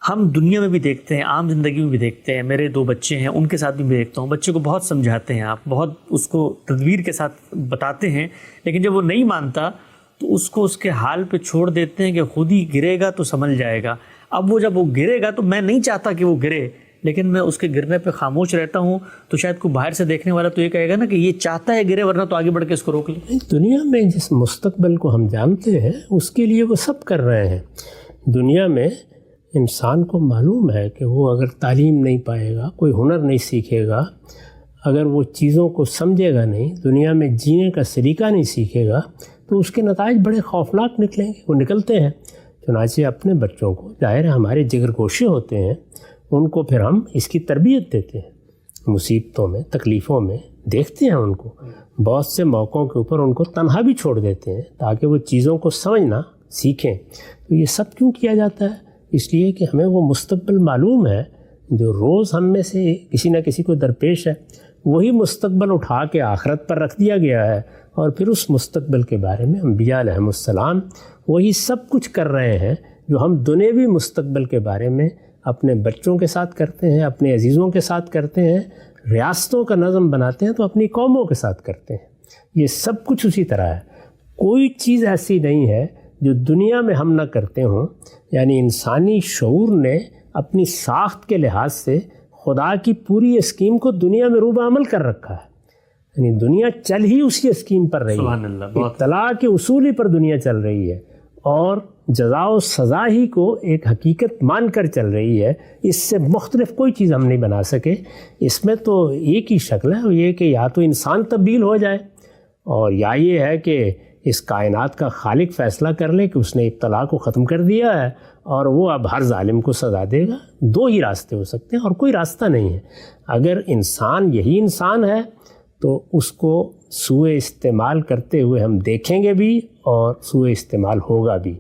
ہم دنیا میں بھی دیکھتے ہیں، عام زندگی میں بھی دیکھتے ہیں، میرے 2 بچے ہیں، ان کے ساتھ بھی میں دیکھتا ہوں، بچے کو بہت سمجھاتے ہیں آپ، بہت اس کو تدبیر کے ساتھ بتاتے ہیں، لیکن جب وہ نہیں مانتا تو اس کو اس کے حال پہ چھوڑ دیتے ہیں کہ خود ہی گرے گا تو سنبھل جائے گا۔ اب وہ جب وہ گرے گا تو میں نہیں چاہتا کہ وہ گرے، لیکن میں اس کے گرنے پہ خاموش رہتا ہوں، تو شاید کوئی باہر سے دیکھنے والا تو یہ کہے گا نا کہ یہ چاہتا ہے گرے، ورنہ تو آگے بڑھ کے اس کو روک لے۔ دنیا میں جس مستقبل کو ہم جانتے ہیں اس کے لیے وہ سب کر رہے ہیں۔ دنیا میں انسان کو معلوم ہے کہ وہ اگر تعلیم نہیں پائے گا، کوئی ہنر نہیں سیکھے گا، اگر وہ چیزوں کو سمجھے گا نہیں، دنیا میں جینے کا سلیقہ نہیں سیکھے گا، تو اس کے نتائج بڑے خوفناک نکلیں گے۔ وہ نکلتے ہیں۔ چنانچہ اپنے بچوں کو، ظاہر ہے ہمارے جگر گوشے ہوتے ہیں، ان کو پھر ہم اس کی تربیت دیتے ہیں، مصیبتوں میں، تکلیفوں میں دیکھتے ہیں ان کو، بہت سے موقعوں کے اوپر ان کو تنہا بھی چھوڑ دیتے ہیں تاکہ وہ چیزوں کو سمجھنا سیکھیں۔ تو یہ سب کیوں کیا جاتا ہے؟ اس لیے کہ ہمیں وہ مستقبل معلوم ہے جو روز ہم میں سے کسی نہ کسی کو درپیش ہے، وہی مستقبل اٹھا کے آخرت پر رکھ دیا گیا ہے، اور پھر اس مستقبل کے بارے میں انبیاء علیہم السلام وہی سب کچھ کر رہے ہیں جو ہم دنیوی مستقبل کے بارے میں اپنے بچوں کے ساتھ کرتے ہیں، اپنے عزیزوں کے ساتھ کرتے ہیں، ریاستوں کا نظم بناتے ہیں تو اپنی قوموں کے ساتھ کرتے ہیں۔ یہ سب کچھ اسی طرح ہے۔ کوئی چیز ایسی نہیں ہے جو دنیا میں ہم نہ کرتے ہوں۔ یعنی انسانی شعور نے اپنی ساخت کے لحاظ سے خدا کی پوری اسکیم کو دنیا میں روبہ عمل کر رکھا ہے۔ یعنی دنیا چل ہی اسی اسکیم پر رہی ہے، اطلاع کے اصول ہی پر دنیا چل رہی ہے، اور جزا و سزا ہی کو ایک حقیقت مان کر چل رہی ہے۔ اس سے مختلف کوئی چیز ہم نہیں بنا سکے۔ اس میں تو ایک ہی شکل ہے، وہ یہ کہ یا تو انسان تبدیل ہو جائے، اور یا یہ ہے کہ اس کائنات کا خالق فیصلہ کر لے کہ اس نے ابتلا کو ختم کر دیا ہے اور وہ اب ہر ظالم کو سزا دے گا۔ 2 ہی راستے ہو سکتے ہیں اور کوئی راستہ نہیں ہے۔ اگر انسان یہی انسان ہے تو اس کو سوء استعمال کرتے ہوئے ہم دیکھیں گے بھی، اور سوء استعمال ہوگا بھی،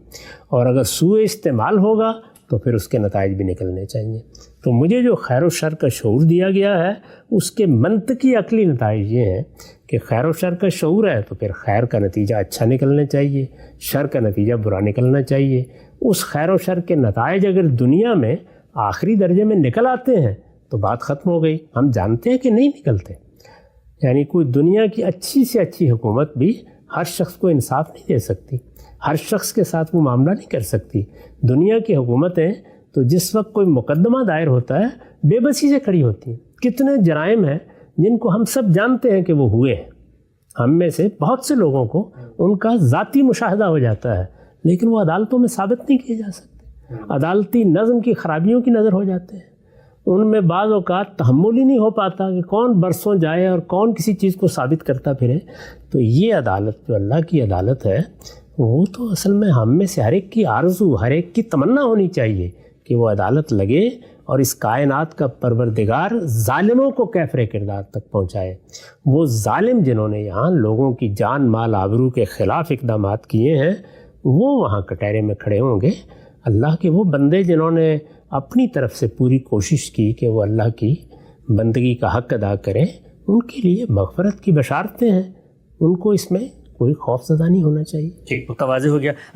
اور اگر سوء استعمال ہوگا تو پھر اس کے نتائج بھی نکلنے چاہیے۔ تو مجھے جو خیر و شر کا شعور دیا گیا ہے اس کے منطقی عقلی نتائج یہ ہیں کہ خیر و شر کا شعور ہے تو پھر خیر کا نتیجہ اچھا نکلنا چاہیے، شر کا نتیجہ برا نکلنا چاہیے۔ اس خیر و شر کے نتائج اگر دنیا میں آخری درجے میں نکل آتے ہیں تو بات ختم ہو گئی۔ ہم جانتے ہیں کہ نہیں نکلتے۔ یعنی کوئی دنیا کی اچھی سے اچھی حکومت بھی ہر شخص کو انصاف نہیں دے سکتی، ہر شخص کے ساتھ وہ معاملہ نہیں کر سکتی۔ دنیا کی حکومتیں تو جس وقت کوئی مقدمہ دائر ہوتا ہے بے بسی سے کھڑی ہوتی ہیں۔ کتنے جرائم ہیں جن کو ہم سب جانتے ہیں کہ وہ ہوئے ہیں، ہم میں سے بہت سے لوگوں کو ان کا ذاتی مشاہدہ ہو جاتا ہے، لیکن وہ عدالتوں میں ثابت نہیں کیے جا سکتے۔ عدالتی نظم کی خرابیوں کی نظر ہو جاتے ہیں، ان میں بعض اوقات تحمل ہی نہیں ہو پاتا کہ کون برسوں جائے اور کون کسی چیز کو ثابت کرتا پھرے۔ تو یہ عدالت جو اللہ کی عدالت ہے وہ تو اصل میں ہم میں سے ہر ایک کی آرزو، ہر ایک کی تمنا ہونی چاہیے کہ وہ عدالت لگے اور اس کائنات کا پروردگار ظالموں کو کیفر کردار تک پہنچائے۔ وہ ظالم جنہوں نے یہاں لوگوں کی جان مال آبرو کے خلاف اقدامات کیے ہیں وہ وہاں کٹہرے میں کھڑے ہوں گے۔ اللہ کے وہ بندے جنہوں نے اپنی طرف سے پوری کوشش کی کہ وہ اللہ کی بندگی کا حق ادا کریں، ان کے لیے مغفرت کی بشارتیں ہیں، ان کو اس میں کوئی خوف زدہ نہیں ہونا چاہیے۔ ٹھیک، متواضع ہو گیا۔